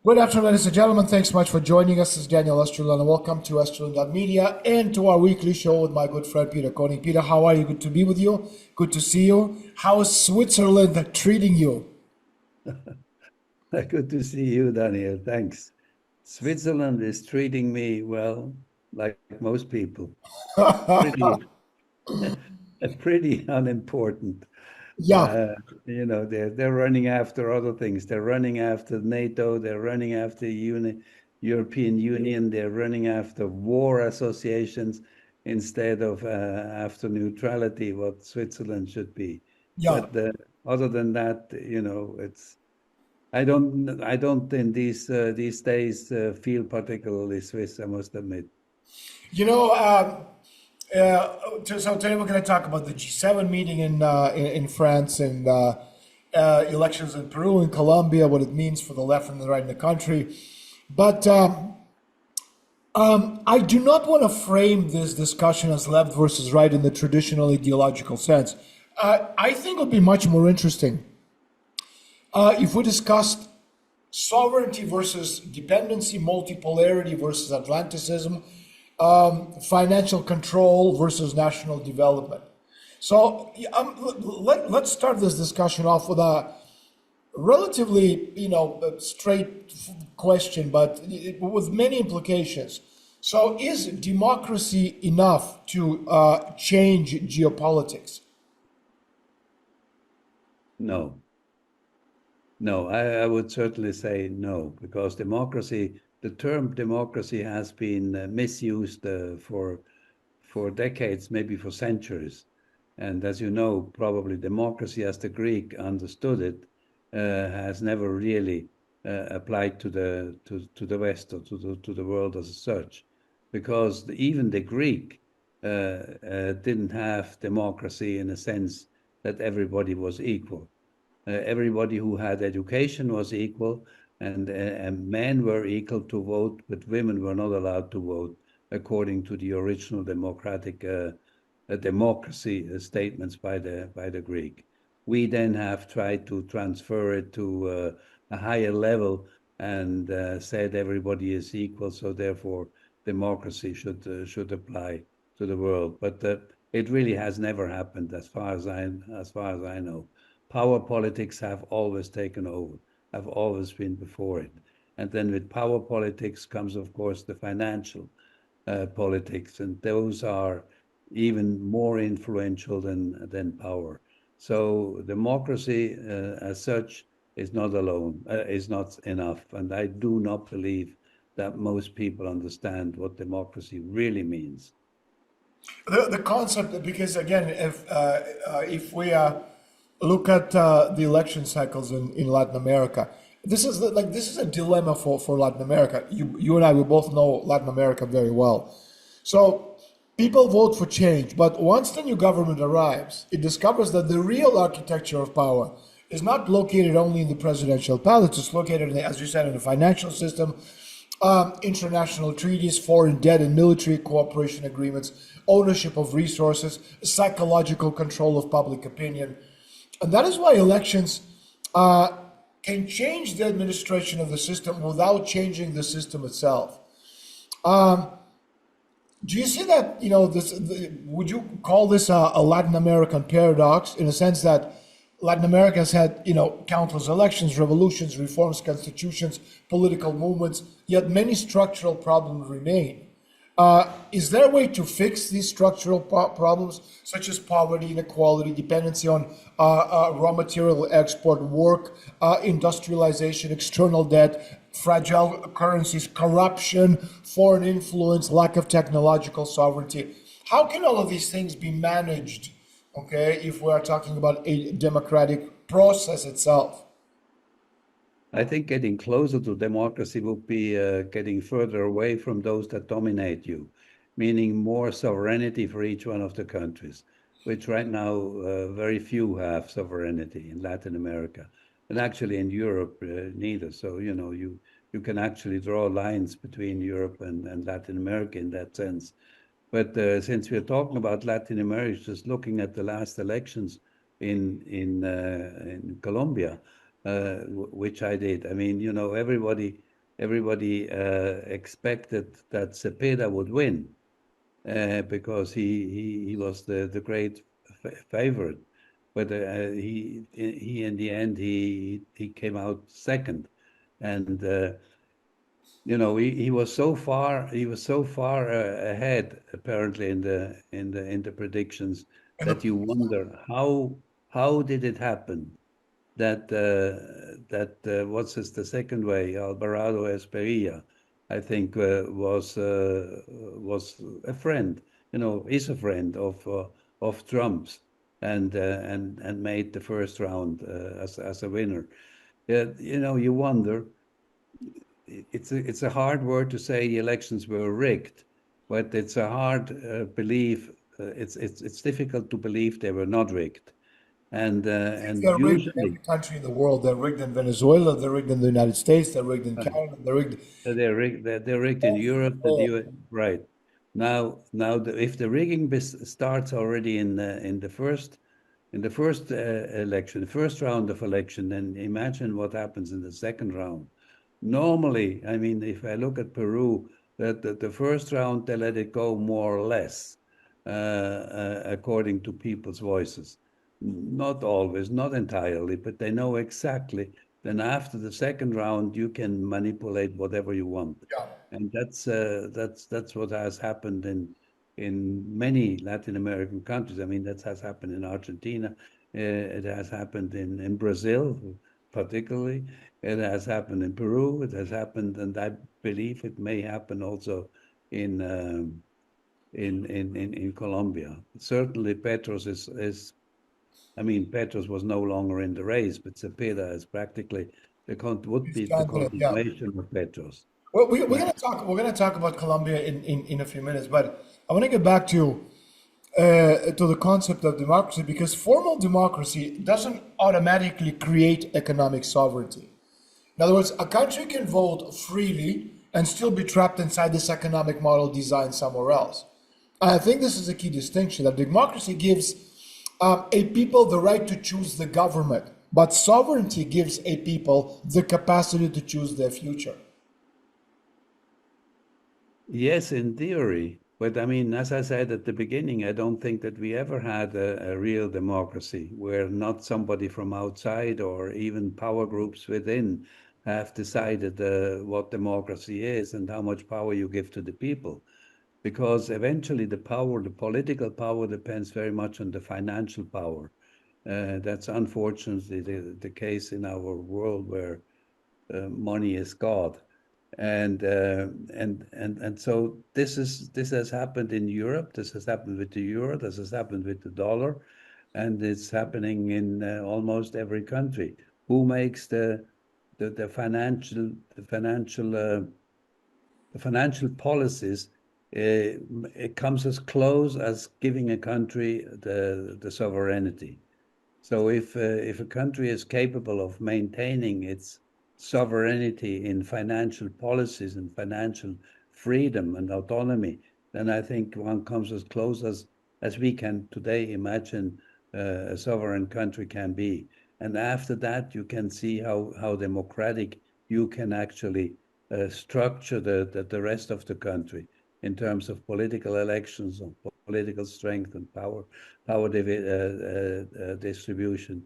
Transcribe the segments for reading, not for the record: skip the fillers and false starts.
Good afternoon, ladies and gentlemen. Thanks so much for joining us. This is Daniel Esterlin, and welcome to Esterlin Media and to our weekly show with my good friend Peter Koenig. Peter, how are you? Good to be with you. Good to see you. How is Switzerland treating you? Good to see you, Daniel. Thanks. Switzerland is treating me well, like most people. Pretty, pretty unimportant. Yeah, They're running after other things. They're running after NATO. They're running after European Union. They're running after war associations instead of after neutrality, what Switzerland should be. yeah. But other than that, it's I don't in these days feel particularly Swiss, I must admit. You know, so today we're going to talk about the G7 meeting in France and elections in Peru and Colombia, what it means for the left and the right in the country. But I do not want to frame this discussion as left versus right in the traditional ideological sense. I think it would be much more interesting if we discussed sovereignty versus dependency, multipolarity versus Atlanticism, financial control versus national development. So let's start this discussion off with a relatively, straight question, but with many implications. So, is democracy enough to change geopolitics? No, no, I would certainly say no, because the term democracy has been misused for decades, maybe for centuries. And as you know, probably democracy as the Greek understood it has never really applied to the West or to the world as such, because even the Greek didn't have democracy in a sense that everybody was equal. Everybody who had education was equal, and men were equal to vote, but women were not allowed to vote according to the original democratic democracy statements by the Greek. We then have tried to transfer it to a higher level and said everybody is equal, so therefore democracy should apply to the world. But it really has never happened, as far as I know. Power politics have always taken over, have always been before it. And then with power politics comes, of course, the financial politics, and those are even more influential than power. So democracy, as such, is not alone, is not enough, and I do not believe that most people understand what democracy really means. The concept, because again, if we look at the election cycles in Latin America, this is a dilemma for Latin America. You and I, we both know Latin America very well. So people vote for change, but once the new government arrives, it discovers that the real architecture of power is not located only in the presidential palace. It's located, as you said, in the financial system, international treaties, foreign debt and military cooperation agreements, ownership of resources, psychological control of public opinion. And that is why elections can change the administration of the system without changing the system itself. Um, do you see that, would you call this a Latin American paradox in a sense that Latin America has had, countless elections, revolutions, reforms, constitutions, political movements, yet many structural problems remain. Is there a way to fix these structural problems, such as poverty, inequality, dependency on raw material export, work, industrialization, external debt, fragile currencies, corruption, foreign influence, lack of technological sovereignty? How can all of these things be managed, okay, if we are talking about a democratic process itself? I think getting closer to democracy would be getting further away from those that dominate you, meaning more sovereignty for each one of the countries, which right now very few have sovereignty in Latin America, and actually in Europe neither. So you can actually draw lines between Europe and Latin America in that sense. But since we're talking about Latin America, just looking at the last elections in Colombia, which I did. I mean, everybody everybody expected that Cepeda would win because he was the great favorite, but he in the end he came out second, and he was so far ahead apparently in the predictions And that the, you wonder how did it happen that what's this, the second way, Alvarado Esperilla, I think was a friend, is a friend of Trump's, and made the first round as a winner. You wonder. It's a hard word to say the elections were rigged, but it's a hard belief. It's difficult to believe they were not rigged, and they're rigged in usually every country in the world. They're rigged in Venezuela. They're rigged in the United States. They're rigged in uh, Canada. They're rigged they're rigged in Europe, the everywhere. US, right. Now, if the rigging starts already in the first election, the first round of election, then imagine what happens in the second round. Normally, I mean, if I look at Peru, that the first round they let it go more or less, according to people's voices. Not always, not entirely, but they know exactly. Then after the second round, you can manipulate whatever you want, Yeah. and that's what has happened in many Latin American countries. I mean, that has happened in Argentina. It has happened in Brazil, particularly. It has happened in Peru. It has happened, and I believe it may happen also in in Colombia. Certainly, Petros is. I mean, Petros was no longer in the race, but Cepeda is practically would It's be the candidate. Yeah. continuation of Petros. Well, we're Now, gonna talk. We're gonna talk about Colombia in a few minutes, but I want to get back to the concept of democracy because formal democracy doesn't automatically create economic sovereignty. In other words, a country can vote freely and still be trapped inside this economic model designed somewhere else. And I think this is a key distinction that democracy gives a people the right to choose the government, but sovereignty gives a people the capacity to choose their future. yes, in theory, but I mean, as I said at the beginning, I don't think that we ever had a real democracy where not somebody from outside or even power groups within have decided what democracy is and how much power you give to the people. Because eventually the political power depends very much on the financial power. That's unfortunately the case in our world where money is God. And so this has happened in Europe. This has happened with the euro. This has happened with the dollar, and it's happening in almost every country. Who makes the financial the financial policies? It comes as close as giving a country the sovereignty. So if a country is capable of maintaining its sovereignty in financial policies and financial freedom and autonomy, then I think one comes as close as we can today imagine a sovereign country can be. And after that, you can see how democratic you can actually structure the rest of the country in terms of political elections, of political strength and power distribution.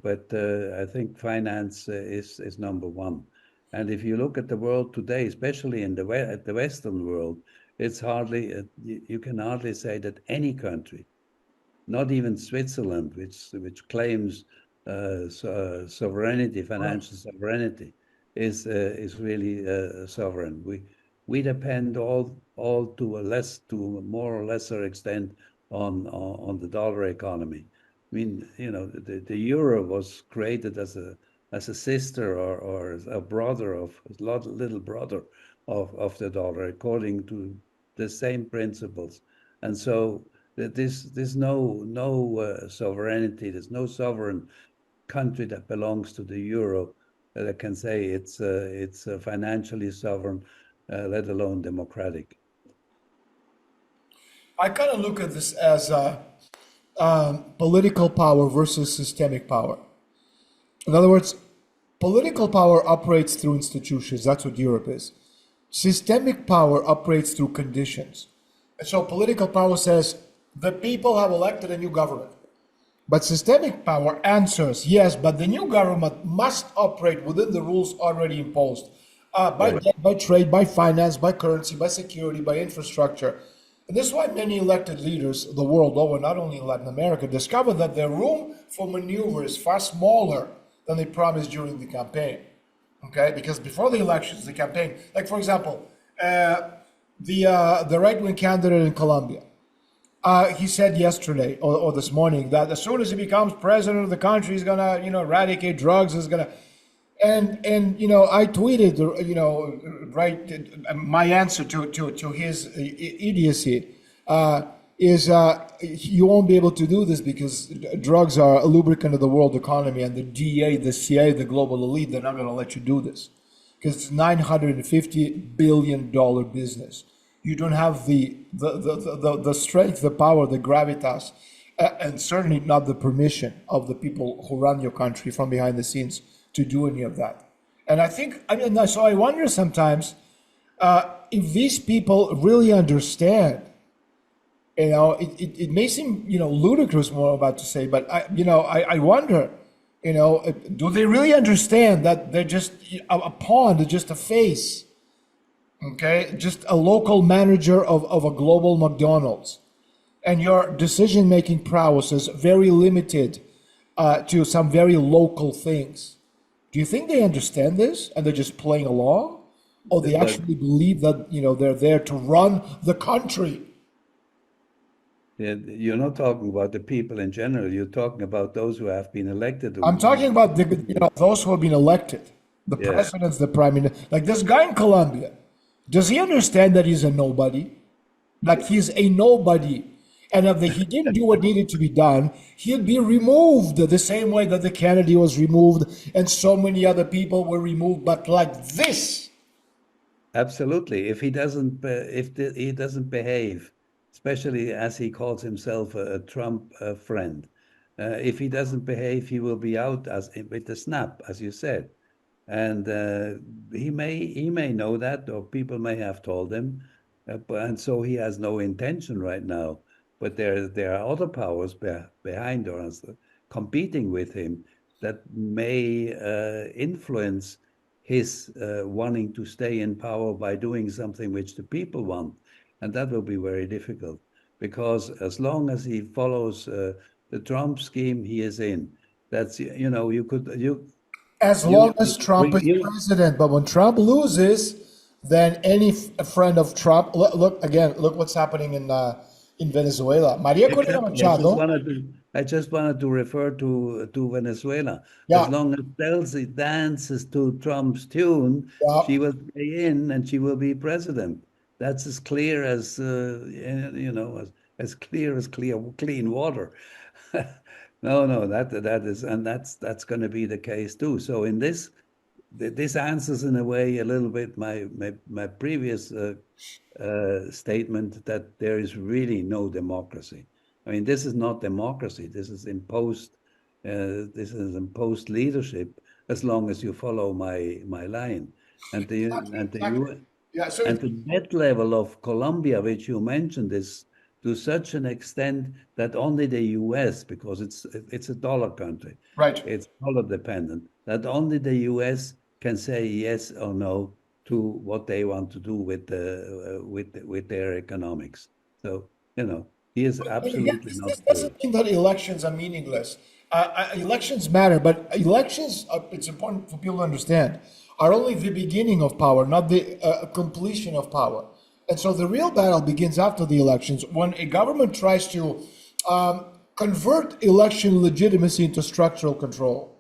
But I think finance is number one. And if you look at the world today, especially in at the Western world, it's hardly you can hardly say that any country, not even Switzerland, which claims sovereignty, financial sovereignty, is really sovereign. We depend all to a more or lesser extent on the dollar economy. I mean, the euro was created as a sister or as a brother of a little brother of the dollar, according to the same principles, and so there's no sovereignty. There's no sovereign country that belongs to the euro that can say it's financially sovereign, let alone democratic. I kind of look at this as political power versus systemic power. In other words, Political power operates through institutions. That's what Europe is. Systemic power operates through conditions. And so political power says the people have elected a new government. But systemic power answers, yes, but the new government must operate within the rules already imposed by Right. debt, by trade, by finance, by currency, by security, by infrastructure. And this is why many elected leaders the world over, not only in Latin America, discover that their room for maneuver is far smaller than they promised during the campaign. Okay, because before the elections, the campaign, like for example, the right-wing candidate in Colombia, he said yesterday or this morning that as soon as he becomes president of the country, he's gonna, eradicate drugs. Is gonna, and I tweeted, right, my answer to his idiocy is you won't be able to do this because drugs are a lubricant of the world economy, and the DA, the CIA, the global elite, they're not going to let you do this because it's $950 billion business. You don't have the strength, the power, the gravitas, and certainly not the permission of the people who run your country from behind the scenes to do any of that. And so I wonder sometimes if these people really understand. It may seem, ludicrous what I'm about to say, but I wonder, do they really understand that they're just a pawn, they're just a face, okay? Just a local manager of a global McDonald's. And your decision-making prowess is very limited to some very local things. Do you think they understand this and they're just playing along? Or they actually believe that, they're there to run the country? You're not talking about the people in general. You're talking about those who have been elected. I'm talking about those who have been elected, the Yes. presidents, the prime minister. Like this guy in Colombia, does he understand that he's a nobody? Like he's a nobody, and if he didn't do what needed to be done, he'd be removed the same way that the Kennedy was removed, and so many other people were removed. But like this, Absolutely. If he doesn't, he doesn't behave, especially as he calls himself a Trump friend, if he doesn't behave, he will be out with a snap, as you said. And he may know that, or people may have told him, and so he has no intention right now. But there are other powers behind us competing with him that may influence his wanting to stay in power by doing something which the people want, and that will be very difficult because as long as he follows the Trump scheme, he is in. That's as long as Trump is president, but when Trump loses, then any friend of Trump. Look what's happening in Venezuela. Maria Corina Machado. I just wanted to refer to Venezuela. Yeah. As long as Chelsea dances to Trump's tune, Yeah. she will stay in and she will be president. That's as clear as as clear as clean water. No, that is, and that's going to be the case too. So in this answers in a way a little bit my previous statement that there is really no democracy. I mean, this is not democracy. This is imposed. This is imposed leadership. As long as you follow my line, and the debt level of Colombia, which you mentioned, is to such an extent that only the U.S., because it's a dollar country, Right. It's dollar dependent, that only the U.S. can say yes or no to what they want to do with their economics. So he is absolutely not. This doesn't mean that elections are meaningless. Elections matter, but elections, it's important for people to understand, are only the beginning of power, not the completion of power. And so the real battle begins after the elections, when a government tries to convert election legitimacy into structural control.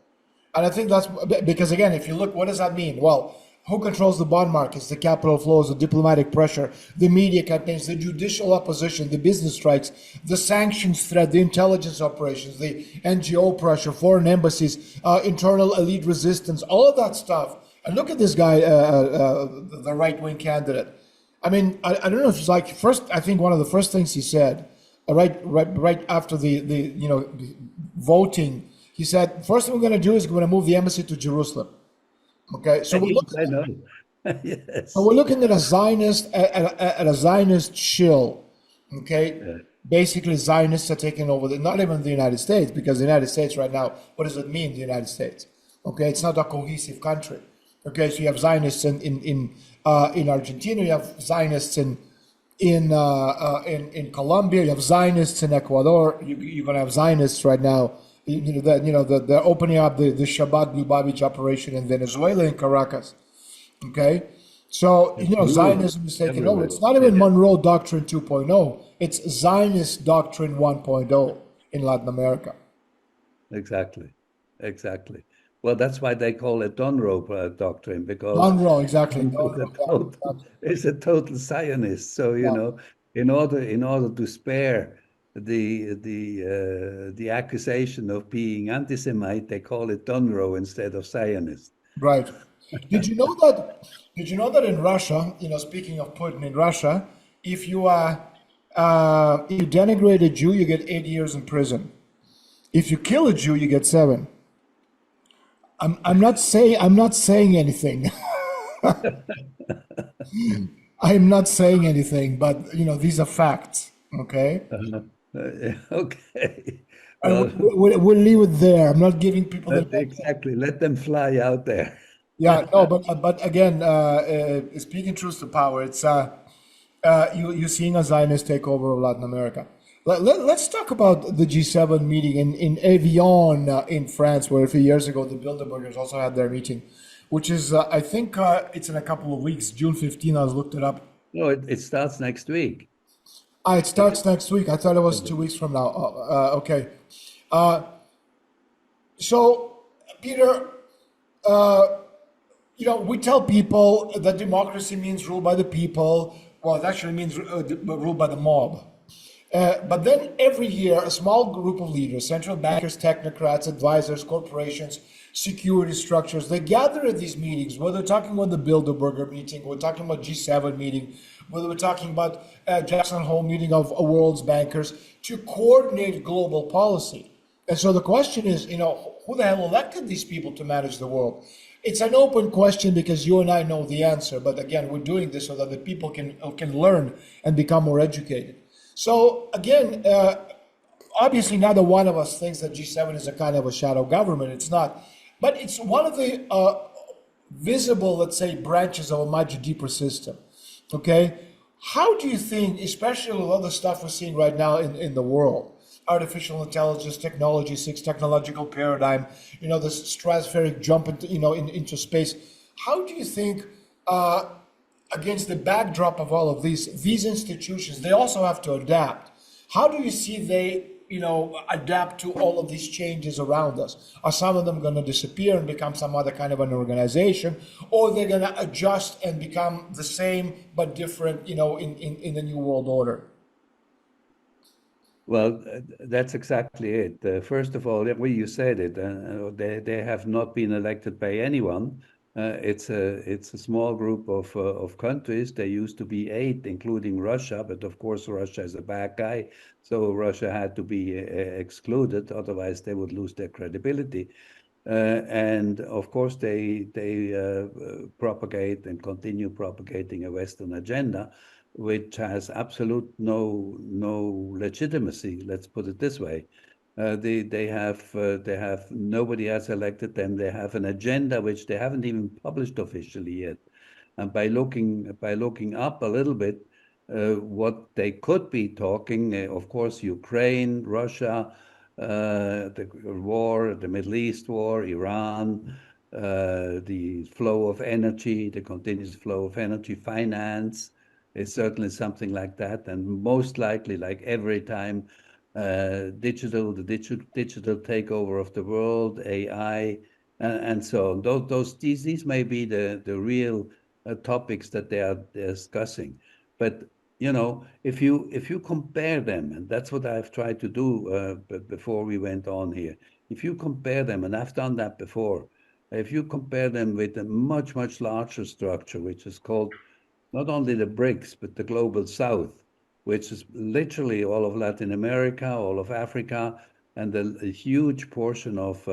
And I think that's because, again, if you look, what does that mean? Well, who controls the bond markets, the capital flows, the diplomatic pressure, the media campaigns, the judicial opposition, the business strikes, the sanctions threat, the intelligence operations, the NGO pressure, foreign embassies, internal elite resistance, all of that stuff. And look at this guy, the right-wing candidate. I mean, I don't know if it's like first. I think one of the first things he said, right after the voting, he said, first thing we're going to do is we're going to move the embassy to Jerusalem. Okay, so we're Yes, looking I know. so Yes. we're looking at a Zionist at a Zionist shill. Okay, Yeah. basically Zionists are taking over not even the United States, because the United States right now, what does it mean? The United States. Okay, it's not a cohesive country. Okay, so you have Zionists in Argentina, you have Zionists in Colombia, you have Zionists in Ecuador. You're gonna have Zionists right now. They're opening up the Shabbat Lubavitch operation in Venezuela, in Caracas. Okay, so In Peru, Zionism is taking over. everywhere. It's not even Yeah, Monroe Doctrine 2.0. It's Zionist Doctrine 1.0 in Latin America. exactly. Exactly. Well, that's why they call it Donroe doctrine, because Monroe, exactly. Trump Monroe, yeah, is a total Zionist. So, yeah, in order to spare the accusation of being anti-Semite, they call it Donroe instead of Zionist. right. Did you know that? Did you know that in Russia, speaking of Putin, in Russia, if you if you denigrate a Jew, you get 8 years in prison. If you kill a Jew, you get 7. I'm not saying anything. I'm not saying anything, but these are facts. Okay, Okay. and Well, we'll leave it there. I'm not giving people the. exactly. Let them fly out there. Yeah, no, but again, speaking truth to power, it's you're seeing a Zionist takeover of Latin America. Let's talk about the G7 meeting in Evian, in France, where a few years ago the Bilderbergers also had their meeting, which is I think it's in a couple of weeks, June 15. I was looked it up. No, it starts next week. It starts next week. I thought it was 2 weeks from now. Okay. Uh, so, Peter, we tell people that democracy means rule by the people. Well, it actually means rule by the mob. But then every year, a small group of leaders, central bankers, technocrats, advisors, corporations, security structures, they gather at these meetings, whether we're talking about the Bilderberger meeting, we're talking about G7 meeting, whether we're talking about Jackson Hole meeting of world's bankers, to coordinate global policy. And so the question is, who the hell elected these people to manage the world? It's an open question because you and I know the answer. But again, we're doing this so that the people can learn and become more educated. So again, obviously, neither one of us thinks that G7 is a kind of a shadow government. It's not, but it's one of the visible, let's say, branches of a much deeper system. Okay, how do you think, especially with all the stuff we're seeing right now in the world, artificial intelligence, technology, sixth technological paradigm, the stratospheric jump into space, how do you think? Against the backdrop of all of these institutions, they also have to adapt. How do you see they, adapt to all of these changes around us? Are some of them going to disappear and become some other kind of an organization, or they're going to adjust and become the same but different, in the new world order? Well, that's exactly it. First of all, you said it. They have not been elected by anyone. It's a small group of countries. There used to be 8, including Russia, but of course Russia is a bad guy, so Russia had to be excluded. Otherwise, they would lose their credibility. And of course, they propagate and continue propagating a Western agenda, which has absolute no legitimacy. Let's put it this way: they have nobody has elected them. They have an agenda which they haven't even published officially yet. And by looking up a little bit, what they could be talking, of course, Ukraine, Russia, the war, the Middle East war, Iran, the flow of energy, the continuous flow of energy, finance is certainly something like that. And most likely, like every time, the digital takeover of the world, AI, and so on. These may be the real topics that they are discussing. But if you compare them, and that's what I've tried to do before we went on here. If you compare them, and I've done that before, if you compare them with a much, much larger structure, which is called not only the BRICS, but the Global South, which is literally all of Latin America, all of Africa, and a huge portion of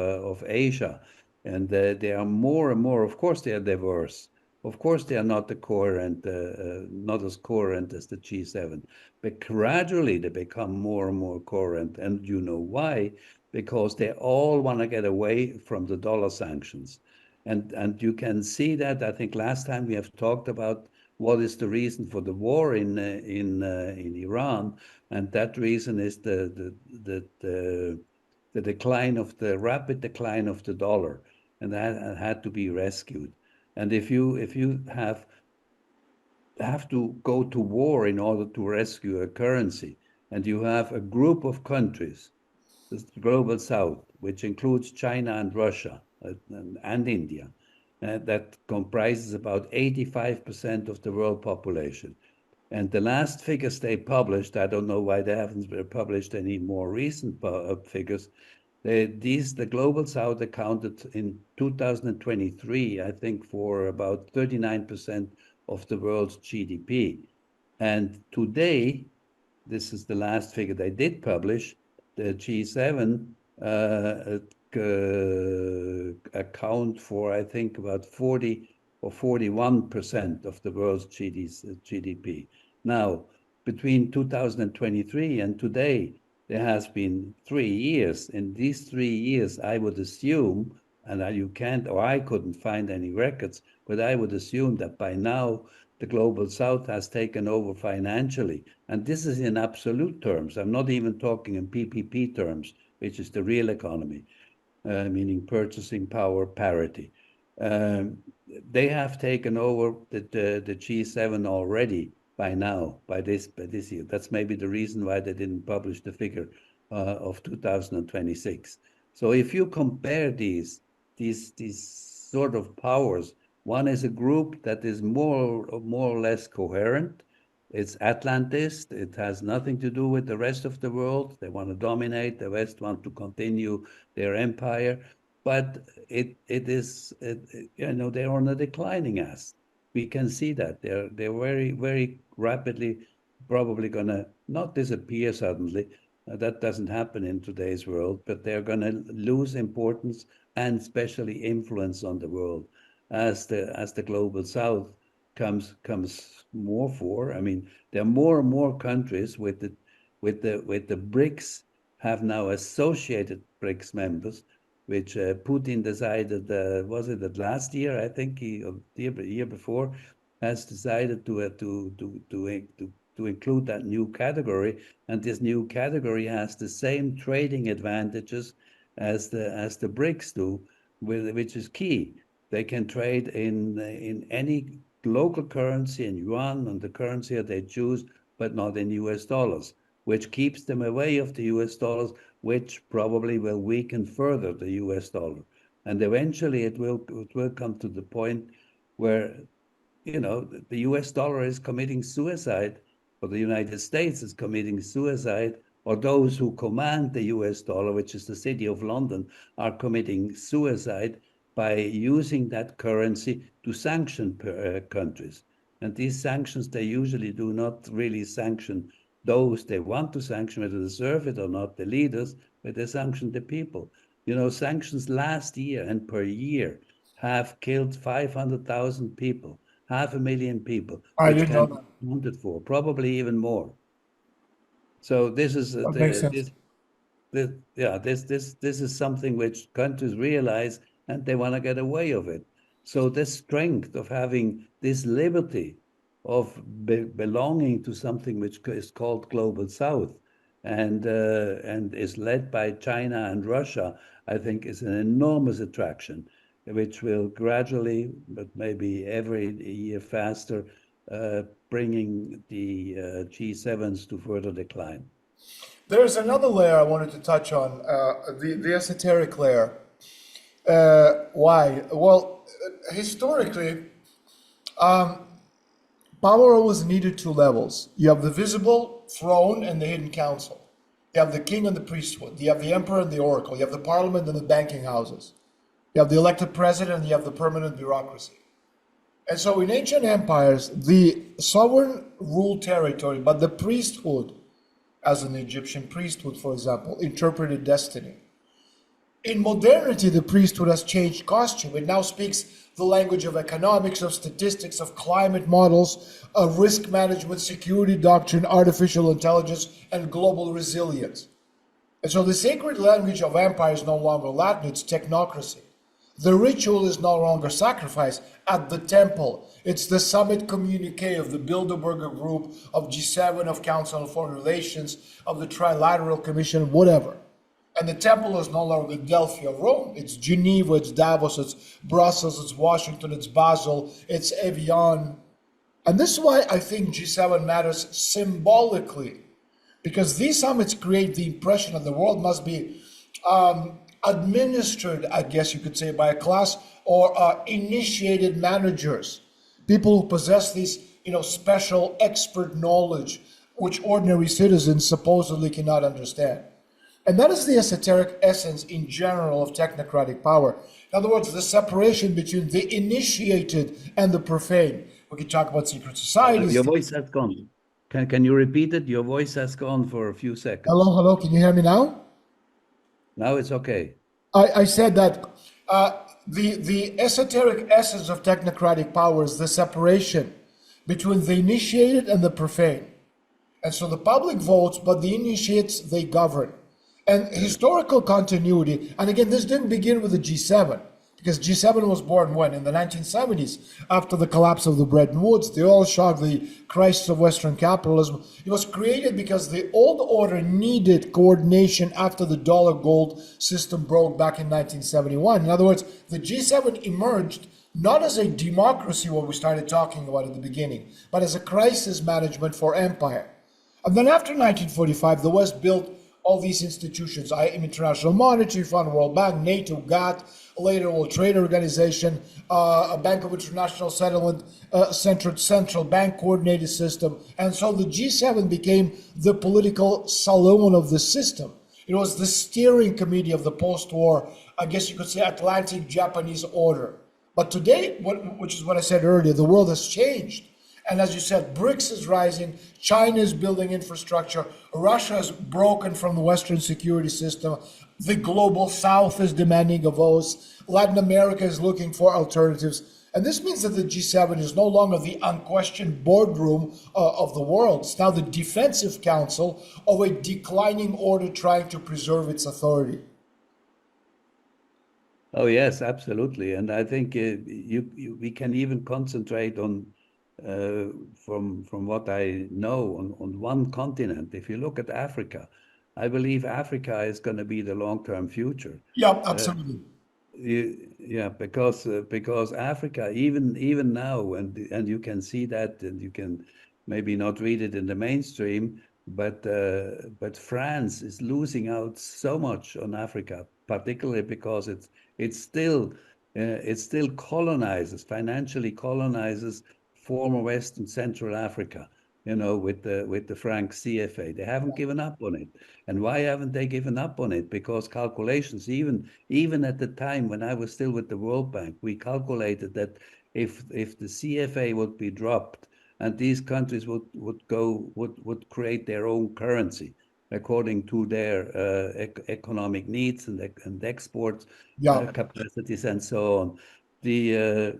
Asia. And they are more and more, of course, they are diverse. Of course, they are not not as coherent as the G7, but gradually they become more and more coherent. And you know why? Because they all want to get away from the dollar sanctions. And you can see that. I think last time we have talked about what is the reason for the war in Iran, and that reason is the decline of the rapid decline of the dollar, and that had to be rescued. And if you have to go to war in order to rescue a currency, and you have a group of countries, the global south, which includes China and Russia and India, that comprises about 85% of the world population. And the last figures they published, I don't know why they haven't published any more recent figures. The global south accounted in 2023, I think, for about 39% of the world's GDP. And today, this is the last figure they did publish, the G7 account for, I think, about 40 or 41% of the world's GDP. Now, between 2023 and today, there has been 3 years. In these 3 years, I would assume, and you can't, or I couldn't find any records, but I would assume that by now the global south has taken over financially. And this is in absolute terms. I'm not even talking in PPP terms, which is the real economy, meaning purchasing power parity. They have taken over the G7 already by now, by this year. That's maybe the reason why they didn't publish the figure of 2026. So if you compare these sort of powers, one is a group that is more or less coherent. It's Atlantist. It has nothing to do with the rest of the world. They want to dominate. The West want to continue their empire, but they're on a declining ass. We can see that they're very rapidly probably going to not disappear suddenly. That doesn't happen in today's world, but they're going to lose importance and especially influence on the world as the global south comes more for. I mean, there are more and more countries with the BRICS have now associated BRICS members, which Putin decided, was it that last year? I think or the year before, has decided to include that new category, and this new category has the same trading advantages as the BRICS do, which is key. They can trade in any local currency, in yuan, and the currency that they choose, but not in US dollars, which keeps them away of the US dollars, which probably will weaken further the US dollar. And eventually it will come to the point where, the US dollar is committing suicide, or the United States is committing suicide, or those who command the US dollar, which is the City of London, are committing suicide by using that currency to sanction countries. And these sanctions, they usually do not really sanction those they want to sanction, whether they deserve it or not, the leaders, but they sanction the people. Sanctions last year and per year have killed 500,000 people, 500,000 people, I which didn't know can be that. accounted for, probably even more. So this is That makes sense. this is something which countries realize, and they want to get away of it. So the strength of having this liberty of belonging to something which is called Global South and is led by China and Russia, I think is an enormous attraction, which will gradually, but maybe every year faster, bringing the G7s to further decline. There's another layer I wanted to touch on, the esoteric layer. Why? Well, historically, power always needed two levels. You have the visible throne and the hidden council. You have the king and the priesthood. You have the emperor and the oracle. You have the parliament and the banking houses. You have the elected president and you have the permanent bureaucracy. And so in ancient empires, the sovereign ruled territory, but the priesthood, as an Egyptian priesthood, for example, interpreted destiny. In modernity, the priesthood has changed costume. It now speaks the language of economics, of statistics, of climate models, of risk management, security doctrine, artificial intelligence, and global resilience. And so the sacred language of empire is no longer Latin, it's technocracy. The ritual is no longer sacrifice at the temple. It's the summit communique of the Bilderberger Group, of G7, of Council on Foreign Relations, of the Trilateral Commission, whatever. And the temple is no longer Delphi of Rome. It's Geneva, it's Davos, it's Brussels, it's Washington, it's Basel, it's Evian. And this is why I think G7 matters symbolically, because these summits create the impression that the world must be administered, I guess you could say, by a class or initiated managers, people who possess this, special expert knowledge, which ordinary citizens supposedly cannot understand. And that is the esoteric essence in general of technocratic power. In other words, the separation between the initiated and the profane. We can talk about secret societies. Your voice has gone. Can you repeat it? Your voice has gone for a few seconds. Hello, can you hear me now? Now it's okay. I said that the esoteric essence of technocratic power is the separation between the initiated and the profane. And so the public votes, but the initiates, they govern. And historical continuity, and again, this didn't begin with the G7, because G7 was born when? In the 1970s, after the collapse of the Bretton Woods, the oil shock, the crisis of Western capitalism. It was created because the old order needed coordination after the dollar gold system broke back in 1971. In other words, the G7 emerged not as a democracy, what we started talking about at the beginning, but as a crisis management for empire. And then after 1945, the West built all these institutions, International Monetary Fund, World Bank, NATO, GATT, later World Trade Organization, a Bank of International Settlement, central bank coordinated system. And so the G7 became the political salon of the system. It was the steering committee of the post-war, I guess you could say, Atlantic Japanese order. But today, which is what I said earlier, the world has changed. And as you said, BRICS is rising, China is building infrastructure, Russia has broken from the Western security system, the global South is demanding of us, Latin America is looking for alternatives. And this means that the G7 is no longer the unquestioned boardroom of the world. It's now the defensive council of a declining order trying to preserve its authority. Oh, yes, absolutely. And I think we can even concentrate on from what I know on one continent. If you look at Africa, I believe Africa is going to be the long-term future. Yeah, absolutely. Because Africa, even now, and you can see that, and you can maybe not read it in the mainstream, but France is losing out so much on Africa, particularly because it still colonizes, financially colonizes former West and Central Africa, with the franc CFA. They haven't given up on it. And why haven't they given up on it? Because calculations, even at the time when I was still with the World Bank, we calculated that if the CFA would be dropped and these countries would create their own currency according to their economic needs and export capacities and so on. The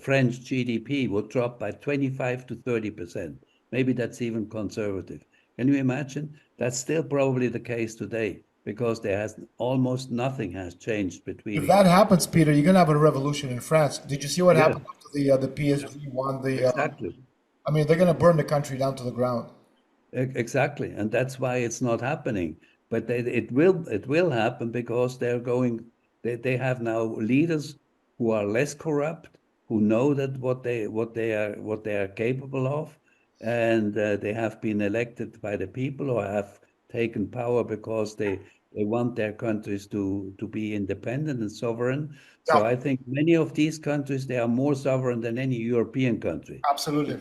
French GDP will drop by 25 to 30%. Maybe that's even conservative. Can you imagine? That's still probably the case today, because almost nothing has changed between. If that happens, Peter, you're going to have a revolution in France. Did you see what happened after the PSG won the? Exactly. They're going to burn the country down to the ground. Exactly, and that's why it's not happening. But it will happen, because they have now leaders who are less corrupt, who know that what they are capable of, and they have been elected by the people, or have taken power because they want their countries to be independent and sovereign. So I think many of these countries, they are more sovereign than any European country. Absolutely.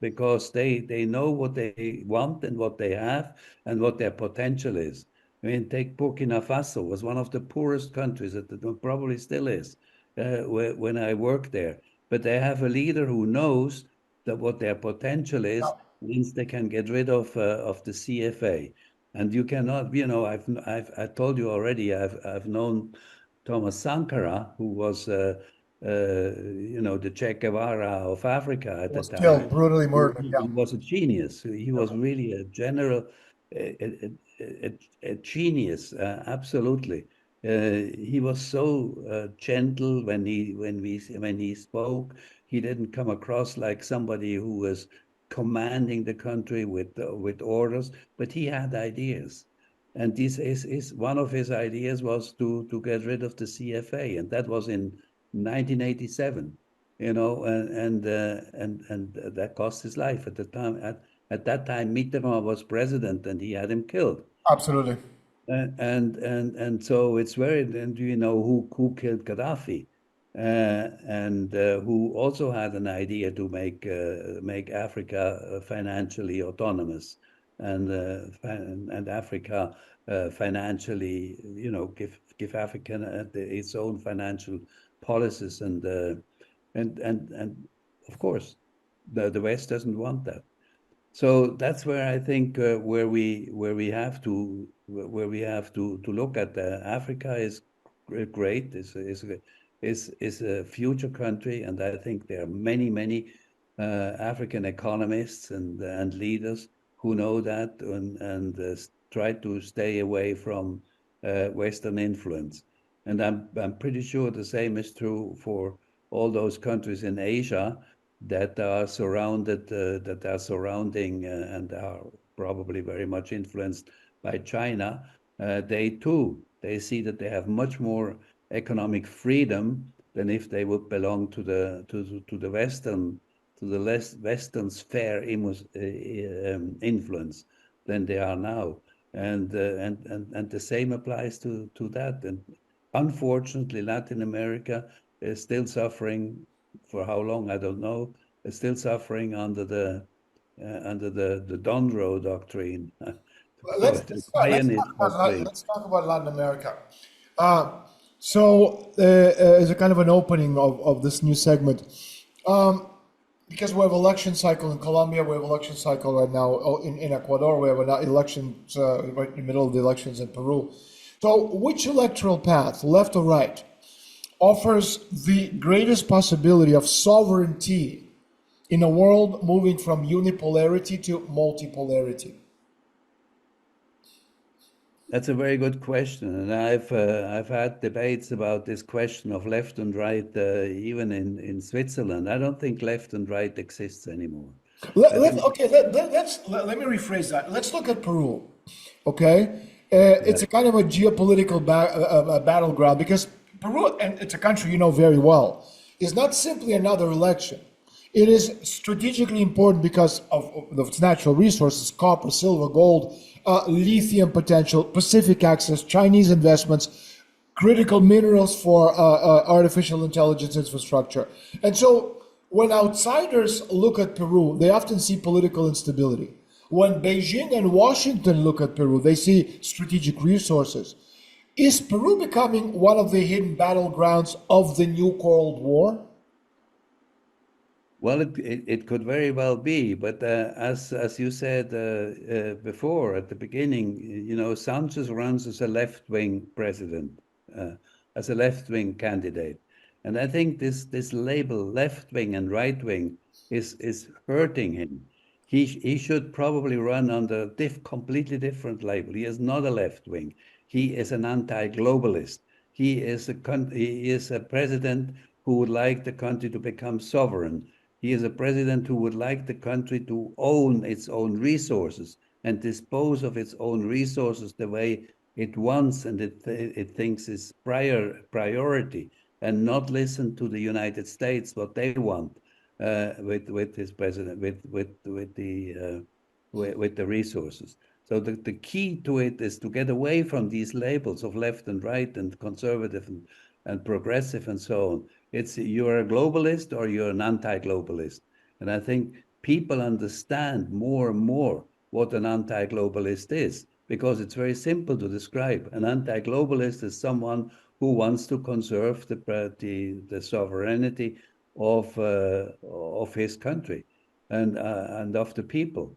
Because they know what they want and what they have and what their potential is. I mean, take Burkina Faso, was one of the poorest countries, that probably still is, when I worked there. But they have a leader who knows that what their potential is, means they can get rid of the CFA. And you cannot, I told you already, I've known Thomas Sankara, who was, the Che Guevara of Africa at the Was time. killed, brutally murdered. He Yeah, was a genius. He was really a general, a genius, absolutely. He was so gentle when he spoke. He didn't come across like somebody who was commanding the country with orders, but he had ideas. And this is one of his ideas was to get rid of the CFA, and that was in 1987. And that cost his life at the time. At that time, Mitterrand was president, and he had him killed. absolutely. And so it's very. And do you know who killed Gaddafi, and who also had an idea to make Africa financially autonomous, and Africa financially, give Africa its own financial policies, and of course, the West doesn't want that. So that's where I think where we have to look at Africa is great, is a future country, and I think there are many African economists and leaders who know that and try to stay away from Western influence. And I'm pretty sure the same is true for all those countries in Asia that are surrounding and are probably very much influenced by China. They see that they have much more economic freedom than if they would belong to the Western sphere influence than they are now. And the same applies to that. And unfortunately, Latin America is still suffering. For how long, I don't know. Is still suffering under the Donroe doctrine, to call Let's it the let's Zionist talk about doctrine. let's talk about Latin America. Uh, as a kind of an opening of this new segment, because we have election cycle in Colombia, we have election cycle right now in Ecuador, we have an elections right in the middle of the elections in Peru. So, which electoral path, left or right, offers the greatest possibility of sovereignty in a world moving from unipolarity to multipolarity? That's a very good question, and I've had debates about this question of left and right, even in Switzerland. I don't think left and right exists anymore. I think, Okay, let me rephrase that. Let's look at Peru. Okay, yeah, it's a kind of a geopolitical battleground because Peru, and it's a country you know very well, is not simply another election. It is strategically important because of its natural resources: copper, silver, gold, lithium potential, Pacific access, Chinese investments, critical minerals for artificial intelligence infrastructure. And so when outsiders look at Peru, they often see political instability. When Beijing and Washington look at Peru, they see strategic resources. Is Peru becoming one of the hidden battlegrounds of the new Cold War? well, it could very well be, but as you said before at the beginning, Sanchez runs as a left-wing president, as a left-wing candidate, and I think this label left-wing and right-wing is hurting him. He should probably run under completely different label. He is not a left-wing. He is an anti-globalist. He is a president who would like the country to become sovereign. He is a president who would like the country to own its own resources and dispose of its own resources the way it wants and it thinks is priority, and not listen to the United States what they want with his president with the resources. So the key to it is to get away from these labels of left and right and conservative and progressive and so on. It's you're a globalist or you're an anti-globalist. And I think people understand more and more what an anti-globalist is, because it's very simple to describe. An anti-globalist is someone who wants to conserve the sovereignty of his country and of the people,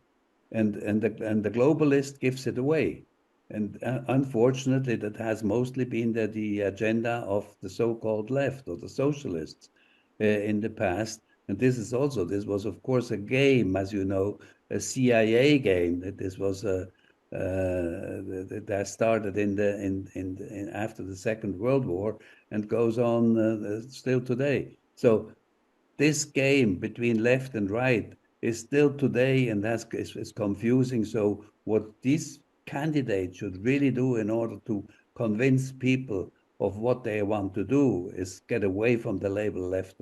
and the globalist gives it away. And unfortunately, that has mostly been the agenda of the so-called left or the socialists in the past. And this was, of course, a game, as you know, a CIA game. That this was that started after the Second World War and goes on still today. So this game between left and right is still today, and is confusing. So what these candidates should really do in order to convince people of what they want to do is get away from the label left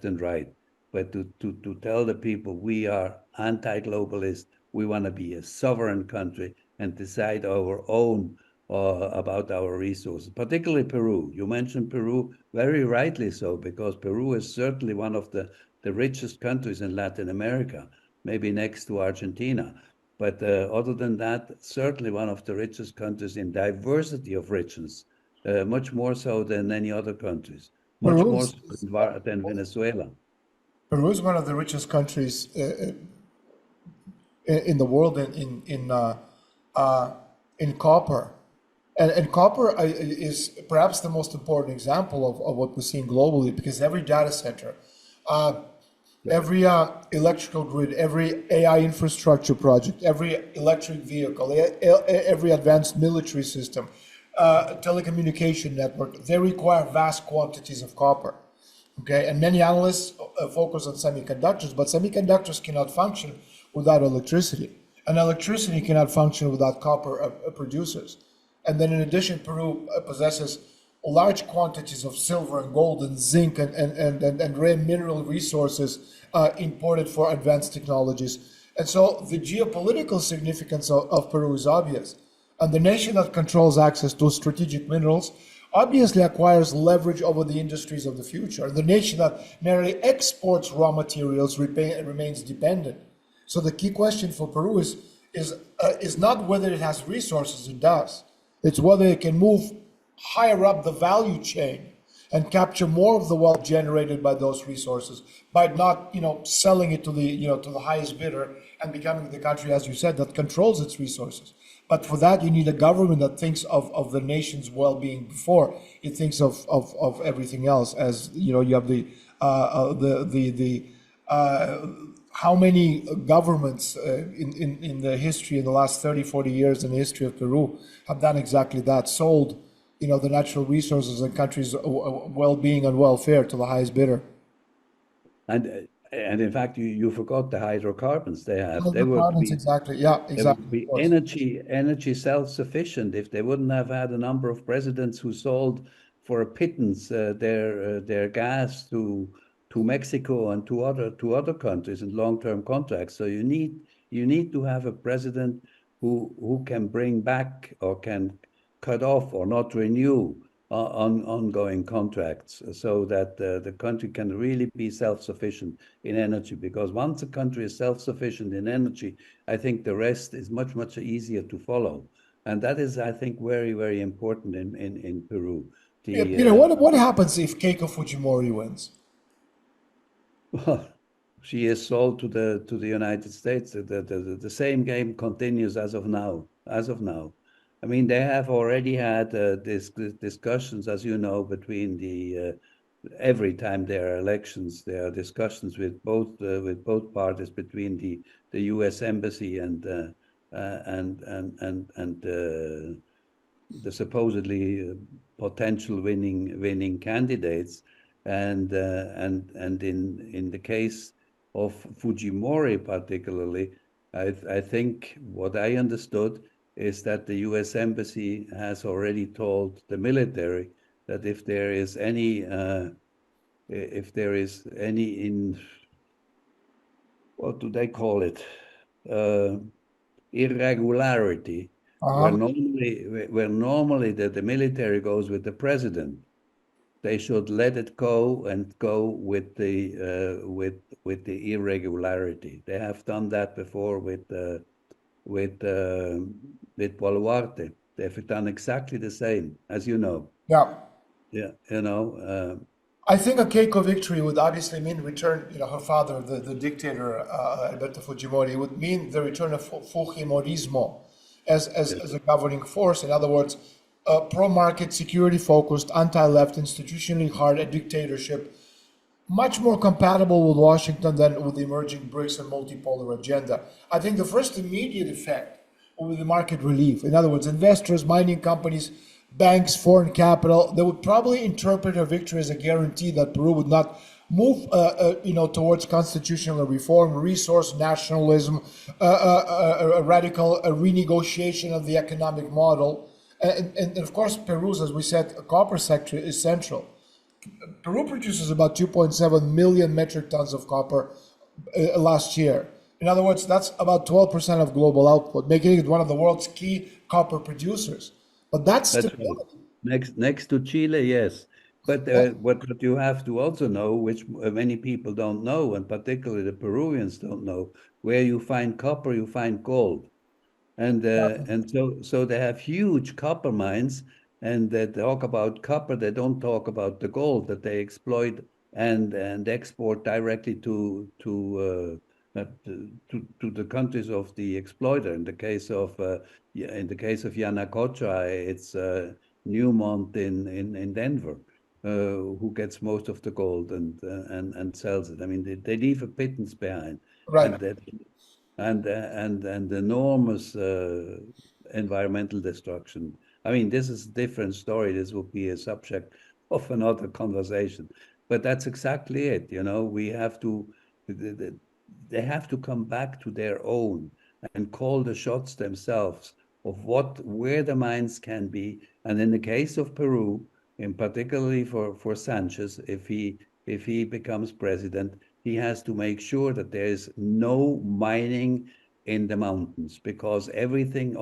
and right, but to tell the people we are anti-globalist, we want to be a sovereign country and decide our own about our resources, particularly Peru. You mentioned Peru, very rightly so, because Peru is certainly one of the richest countries in Latin America, maybe next to Argentina. But other than that, certainly one of the richest countries in diversity of richness, much more so than any other countries, much Peru more is, so than Venezuela. Peru is one of the richest countries in the world in copper. And copper is perhaps the most important example of what we're seeing globally, because every data center, uh, every electrical grid, every AI infrastructure project, every electric vehicle, every advanced military system, telecommunication network, they require vast quantities of copper. Okay, and many analysts focus on semiconductors, but semiconductors cannot function without electricity, and electricity cannot function without copper producers. And then, in addition, Peru possesses large quantities of silver and gold and zinc and rare mineral resources imported for advanced technologies. And so, the geopolitical significance of Peru is obvious. And the nation that controls access to strategic minerals obviously acquires leverage over the industries of the future. The nation that merely exports raw materials remains dependent. So the key question for Peru is not whether it has resources. It does. It's whether it can move higher up the value chain and capture more of the wealth generated by those resources by not, selling it to the highest bidder and becoming the country, as you said, that controls its resources. But for that, you need a government that thinks of the nation's well-being before it thinks of everything else. As you have the how many governments in the history, in the last 30, 40 years in the history of Peru have done exactly that, sold the natural resources and countries' well-being and welfare to the highest bidder. And in fact, you forgot the hydrocarbons they have. Hydrocarbons, exactly. Yeah, They exactly. would Of be course. energy self-sufficient if they wouldn't have had a number of presidents who sold for a pittance their gas to Mexico and to other countries in long-term contracts. So you need to have a president who can bring back or can cut off or not renew on ongoing contracts, so that the country can really be self-sufficient in energy. Because once a country is self-sufficient in energy, I think the rest is much, much easier to follow. And that is, I think, very, very important in Peru. Yeah, The Peter, what happens if Keiko Fujimori wins? Well, she is sold to the United States. The same game continues as of now. As of now, I mean, they have already had discussions, as you know, between every time there are elections, there are discussions with both parties, between the U.S. embassy and the supposedly potential winning candidates. And in the case of Fujimori particularly, I think what I understood is that the U.S. embassy has already told the military that if there is any in what do they call it, uh, irregularity, where Uh-huh. normally the military goes with the president, they should let it go and go with the irregularity. They have done that before with with Boluarte. They've done exactly the same, as you know. Yeah. Yeah, I think a Keiko victory would obviously mean return, her father, the dictator, Alberto Fujimori, would mean the return of Fujimorismo, as a governing force. In other words, pro-market, security-focused, anti-left, institutionally hard, a dictatorship, much more compatible with Washington than with the emerging BRICS and multipolar agenda. I think the first immediate effect will be the market relief. In other words, investors, mining companies, banks, foreign capital, they would probably interpret a victory as a guarantee that Peru would not move, towards constitutional reform, resource nationalism, a radical renegotiation of the economic model. And of course, Peru's, as we said, copper sector is central. Peru produces about 2.7 million metric tons of copper last year. In other words, that's about 12% of global output, making it one of the world's key copper producers. But that's That's right. stability. Next to Chile, yes. But what you have to also know, which many people don't know, and particularly the Peruvians don't know, where you find copper, you find gold. And so they have huge copper mines, and they talk about copper. They don't talk about the gold that they exploit and export directly to the countries of the exploiter. In the case of Yanacocha, it's Newmont in Denver, who gets most of the gold and sells it. I mean, they leave a pittance behind, Right. and that and enormous environmental destruction. I mean, this is a different story. This will be a subject of another conversation. But that's exactly it. We have to, they have to come back to their own and call the shots themselves of where the mines can be. And in the case of Peru, in particularly for Sanchez, if he becomes president, he has to make sure that there is no mining in the mountains, because everything,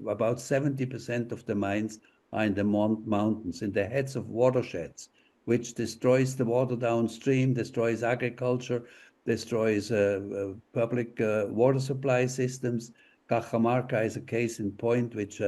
about 70% of the mines are in the mountains, in the heads of watersheds, which destroys the water downstream, destroys agriculture, destroys public water supply systems. Cajamarca is a case in point, which,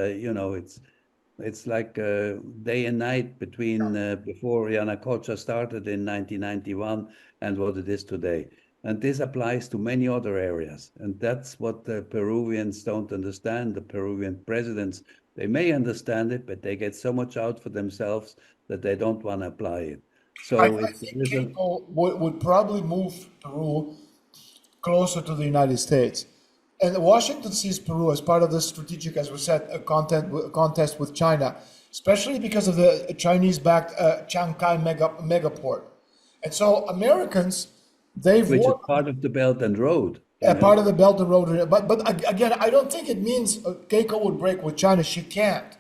it's like day and night between before Yanacocha started in 1991 and what it is today. And this applies to many other areas. And that's what the Peruvians don't understand. The Peruvian presidents, they may understand it, but they get so much out for themselves that they don't want to apply it. I So if think there is a Keiko would probably move Peru closer to the United States. And Washington sees Peru as part of the strategic, as we said, contest with China, especially because of the Chinese-backed Chiang megaport. And so Americans, they've which is won part of the Belt and Road, a part of the Belt and Road. But again, I don't think it means Keiko would break with China. She can't,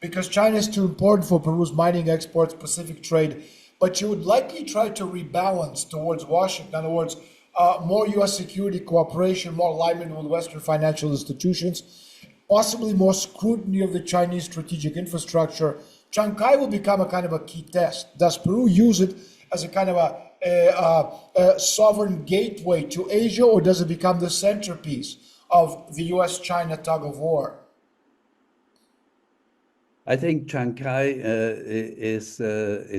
because China is too important for Peru's mining exports, Pacific trade. But she would likely try to rebalance towards Washington. In other words, more U.S. security cooperation, more alignment with Western financial institutions, possibly more scrutiny of the Chinese strategic infrastructure. Chiang Kai will become a kind of a key test. Does Peru use it as a kind of a sovereign gateway to Asia, or does it become the centerpiece of the U.S.-China tug of war? I think Chiang Kai is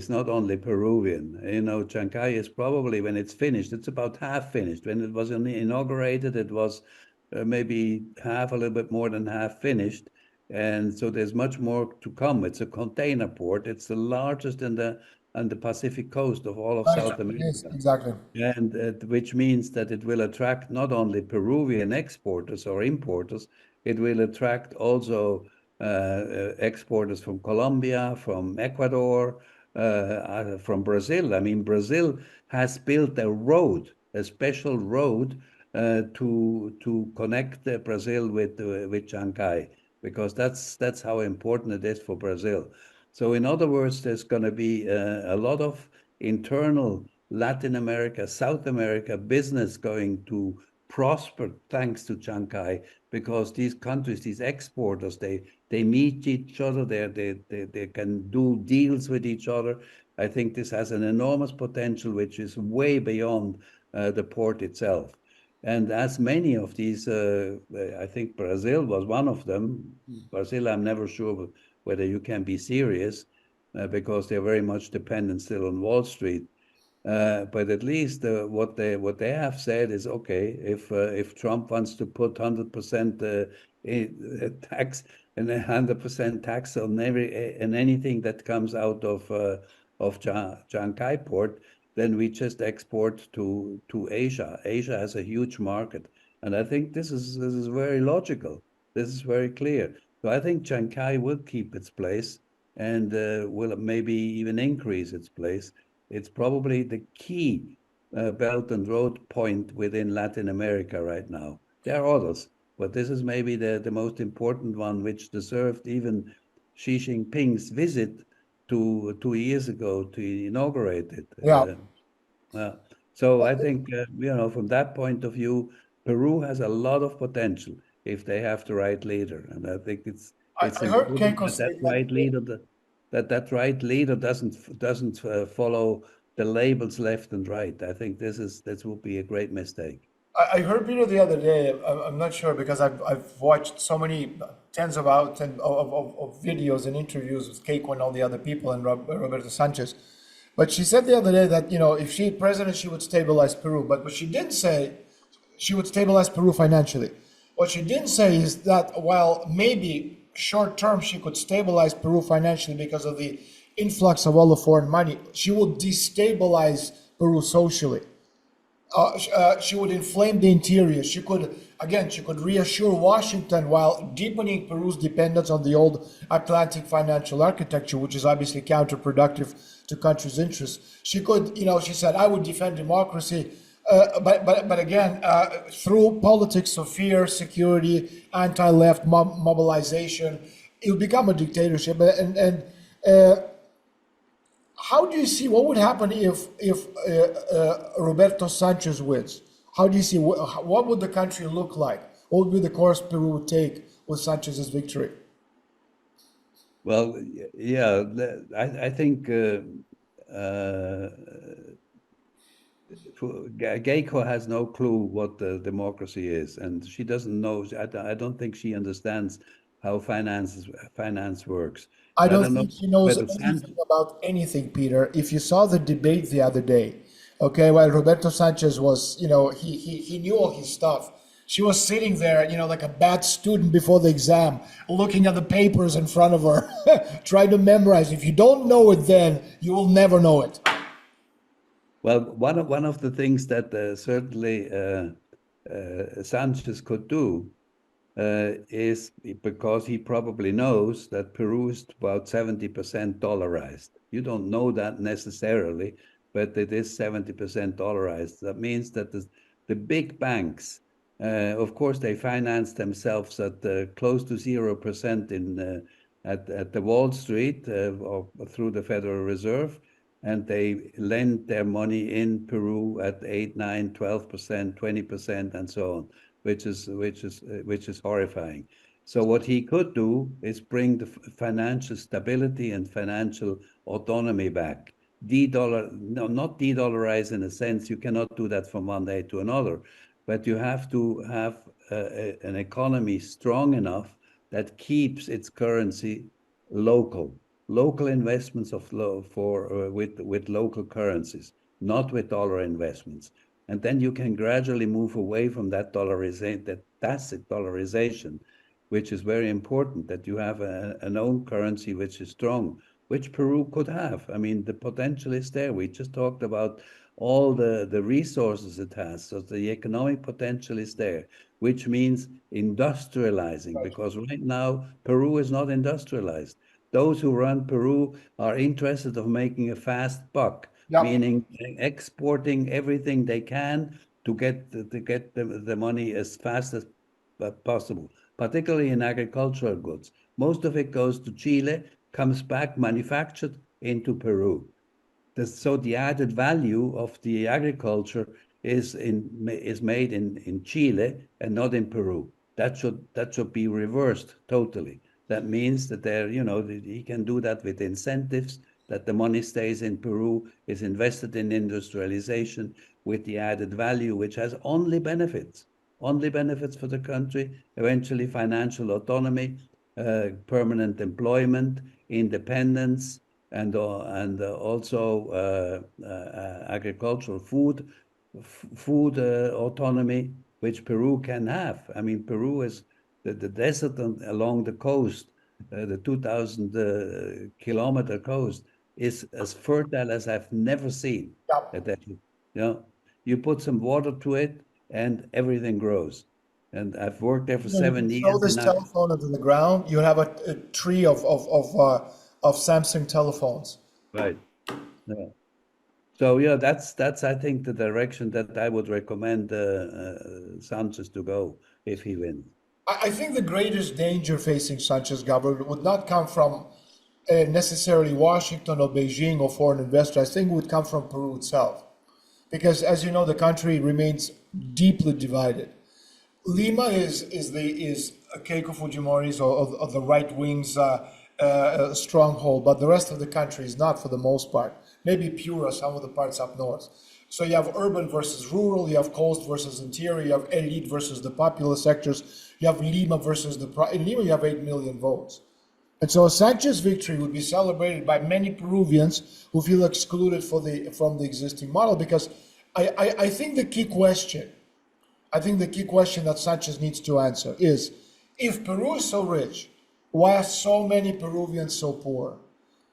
not only Peruvian. Chiang Kai is probably, when it's finished, it's about half finished. When it was inaugurated, it was maybe half, a little bit more than half finished. And so there's much more to come. It's a container port. It's the largest on the Pacific coast of all of Right, South it is, America. exactly. And which means that it will attract not only Peruvian exporters or importers, it will attract also exporters from Colombia, from Ecuador, from Brazil. I mean, Brazil has built a road, a special road to connect Brazil with Shanghai, because that's how important it is for Brazil. So in other words, there's going to be a lot of internal Latin America, South America business going to prosper thanks to Shanghai, because these countries, these exporters, they meet each other, they can do deals with each other. I think this has an enormous potential, which is way beyond the port itself. And as many of these, I think Brazil was one of them. Brazil, I'm never sure whether you can be serious, because they're very much dependent still on Wall Street. But at least what they have said is, okay, if Trump wants to put 100% a tax and 100% tax on anything that comes out of Shanghai port, then we just export to Asia. Asia has a huge market, and I think this is very logical. This is very clear. So I think Shanghai will keep its place and will maybe even increase its place. It's probably the key Belt and Road point within Latin America right now. There are others, but this is maybe the most important one, which deserved even Xi Jinping's visit 2 years ago to inaugurate it. Yeah, Uh, so I think, from that point of view, Peru has a lot of potential if they have the right leader, and I think it's I heard important Keiko that say that right leader that right leader doesn't follow the labels left and right. I think this will be a great mistake. I heard Peter the other day. I'm not sure because I've watched so many tens of hours of videos and interviews with Keiko and all the other people and Roberto Sanchez. But she said the other day that if she president, she would stabilize Peru. But what she didn't say, she would stabilize Peru financially. What she didn't say is that while maybe short term she could stabilize Peru financially because of the influx of all the foreign money, she would destabilize Peru socially. She would inflame the interior. She could reassure Washington while deepening Peru's dependence on the old Atlantic financial architecture, which is obviously counterproductive to country's interests. She could, she said, I would defend democracy, but again, through politics of fear, security, anti-left mobilization, it would become a dictatorship. How do you see what would happen if Roberto Sanchez wins? How do you see what would the country look like? What would be the course Peru would take with Sanchez's victory? Well, yeah, I think uh, Geico has no clue what the democracy is, and she doesn't know. I don't think she understands how finance works. I So I don't don't know think she knows whether anything about anything, Peter. If you saw the debate the other day, okay, while Roberto Sanchez was, he knew all his stuff. She was sitting there, like a bad student before the exam, looking at the papers in front of her, trying to memorize. If you don't know it then, you will never know it. Well, one of the things that certainly Sanchez could do is because he probably knows that Peru is about 70% dollarized. You don't know that necessarily, but it is 70% dollarized. That means that the big banks, of course, they finance themselves at close to 0% at the Wall Street or through the Federal Reserve, and they lend their money in Peru at 8, 9, 12%, 20%, and so on, which is horrifying. So what he could do is bring the financial stability and financial autonomy back. No, not de-dollarize in a sense. You cannot do that from one day to another, but you have to have an economy strong enough that keeps its currency local. Local investments with local currencies, not with dollar investments. And then you can gradually move away from that dollarization, that tacit dollarization, which is very important, that you have an own currency which is strong, which Peru could have. I mean, the potential is there. We just talked about all the resources it has. So the economic potential is there, which means industrializing, because right now Peru is not industrialized. Those who run Peru are interested of making a fast buck, Yep. meaning exporting everything they can to get the money as fast as possible, particularly in agricultural goods. Most of it goes to Chile, comes back manufactured into Peru. So the added value of the agriculture is made in Chile and not in Peru. That should be reversed totally. That means that he can do that with incentives, that the money stays in Peru, is invested in industrialization with the added value, which has only benefits for the country, eventually financial autonomy, permanent employment, independence, and also agricultural food autonomy, which Peru can have. I mean, Peru the desert along the coast, the 2,000 kilometer coast, is as fertile as I've never seen. Yeah. You put some water to it, and everything grows. And I've worked there for You know, you can 7 years, throw this and I telephone into the ground, you have a tree of Samsung telephones. right. Yeah. So yeah, that's I think the direction that I would recommend Sanchez to go if he wins. I think the greatest danger facing Sanchez government would not come from necessarily Washington or Beijing or foreign investors. I think it would come from Peru itself. Because as you know, the country remains deeply divided. Lima is Keiko Fujimori's or the right wing's stronghold, but the rest of the country is not for the most part. Maybe Piura, some of the parts up north. So you have urban versus rural, you have coast versus interior, you have elite versus the populous sectors, you have Lima versus in Lima you have 8 million votes. And so a Sanchez victory would be celebrated by many Peruvians who feel excluded from the existing model because I think the key question that Sanchez needs to answer is, if Peru is so rich, why are so many Peruvians so poor?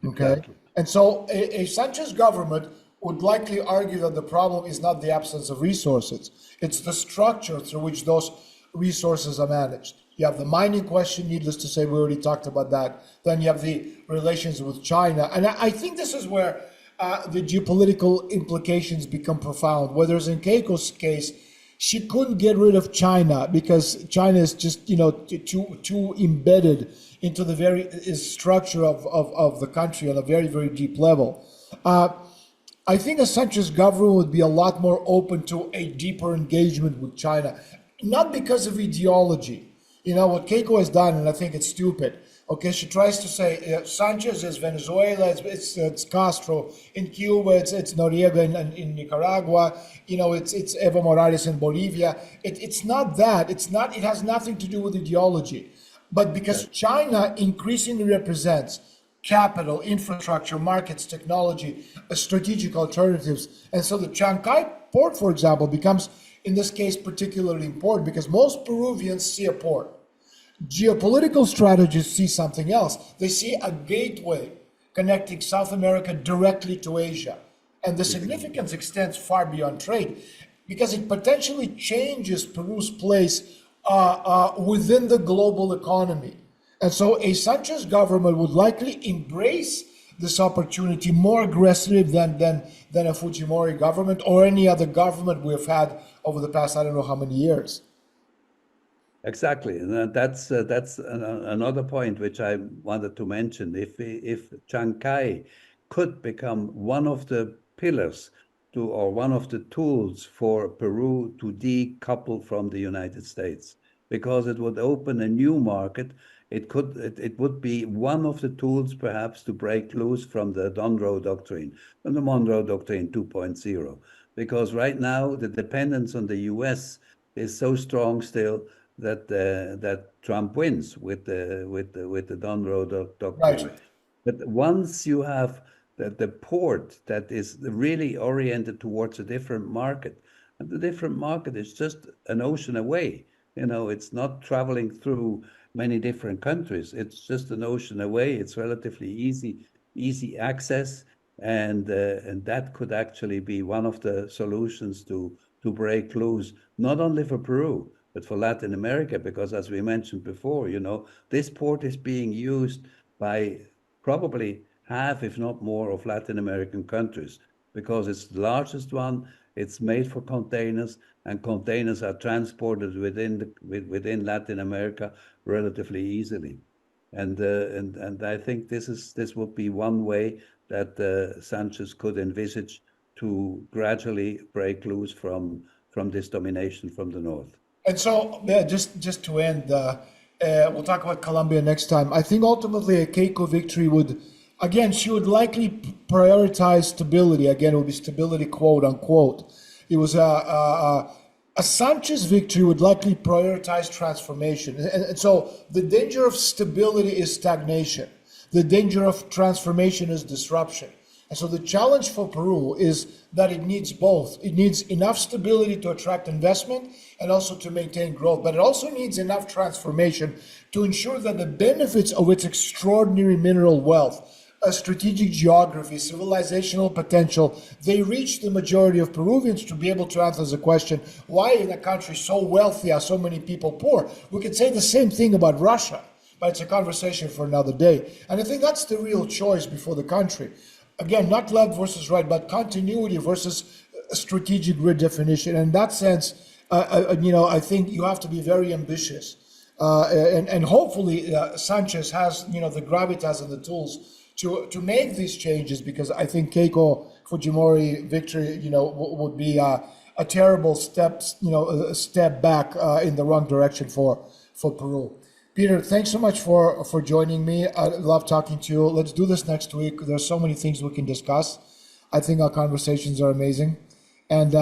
Okay? Exactly. And so a Sanchez government would likely argue that the problem is not the absence of resources, it's the structure through which those resources are managed. You have the mining question, needless to say, we already talked about that. Then you have the relations with China. And I think this is where the geopolitical implications become profound. Whereas in Keiko's case, she couldn't get rid of China because China is just, too embedded into the very structure of the country on a very, very deep level. I think a Sanchez government would be a lot more open to a deeper engagement with China, not because of ideology. What Keiko has done, and I think it's stupid. Okay, she tries to say Sanchez is Venezuela, it's Castro in Cuba, it's Noriega in Nicaragua, it's Evo Morales in Bolivia. It's not that. It has nothing to do with ideology, but because China increasingly represents capital, infrastructure, markets, technology, strategic alternatives, and so the Chancay port, for example, becomes in this case particularly important because most Peruvians see a port. Geopolitical strategists see something else. They see a gateway connecting South America directly to Asia. And the significance extends far beyond trade because it potentially changes Peru's place within the global economy. And so a Sanchez government would likely embrace this opportunity more aggressively than a Fujimori government or any other government we've had over the past, I don't know how many years. Exactly, and that's another point which I wanted to mention. If Chiang Kai could become one of the pillars or one of the tools for Peru to decouple from the United States, because it would open a new market. It would be one of the tools perhaps to break loose from the Monroe Doctrine, from the Monroe Doctrine 2.0, because right now the dependence on the U.S. is so strong still that Trump wins with the Monroe Doctrine. Right. But once you have the port that is really oriented towards a different market, and the different market is just an ocean away. It's not traveling through many different countries. It's just an ocean away. It's relatively easy access, and that could actually be one of the solutions to break loose, not only for Peru, but for Latin America, because as we mentioned before, this port is being used by probably half, if not more, of Latin American countries, because it's the largest one, it's made for containers, and containers are transported within Latin America relatively easily. And I think this would be one way that Sanchez could envisage to gradually break loose from this domination from the north. And so, yeah, just to end, we'll talk about Colombia next time. I think ultimately a Keiko victory she would likely prioritize stability. Again, it would be stability, quote unquote. It was a Sanchez victory would likely prioritize transformation. And so the danger of stability is stagnation. The danger of transformation is disruption. And so the challenge for Peru is that it needs both. It needs enough stability to attract investment and also to maintain growth, but it also needs enough transformation to ensure that the benefits of its extraordinary mineral wealth, a strategic geography, civilizational potential, they reach the majority of Peruvians to be able to answer the question, why in a country so wealthy are so many people poor? We could say the same thing about Russia, but it's a conversation for another day. And I think that's the real choice before the country. Again, not left versus right, but continuity versus strategic redefinition. And in that sense, I think you have to be very ambitious. And hopefully Sanchez has, the gravitas and the tools to make these changes, because I think Keiko Fujimori victory, would be a terrible step back in the wrong direction for Peru. Peter, thanks so much for joining me. I love talking to you. Let's do this next week. There's so many things we can discuss. I think our conversations are amazing, and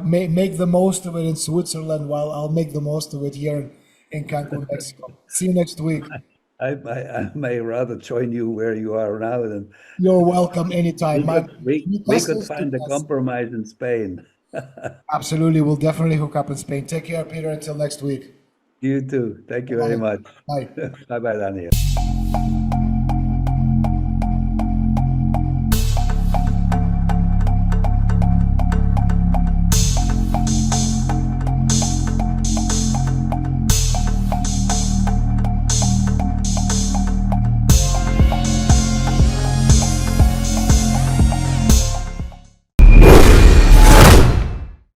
make the most of it in Switzerland while I'll make the most of it here in Cancun, Mexico. See you next week. I may rather join you where you are now than You're welcome anytime. we could find a compromise in Spain. Absolutely. We'll definitely hook up in Spain. Take care, Peter. Until next week. You too. Thank you very much. Bye. Bye bye, Daniel.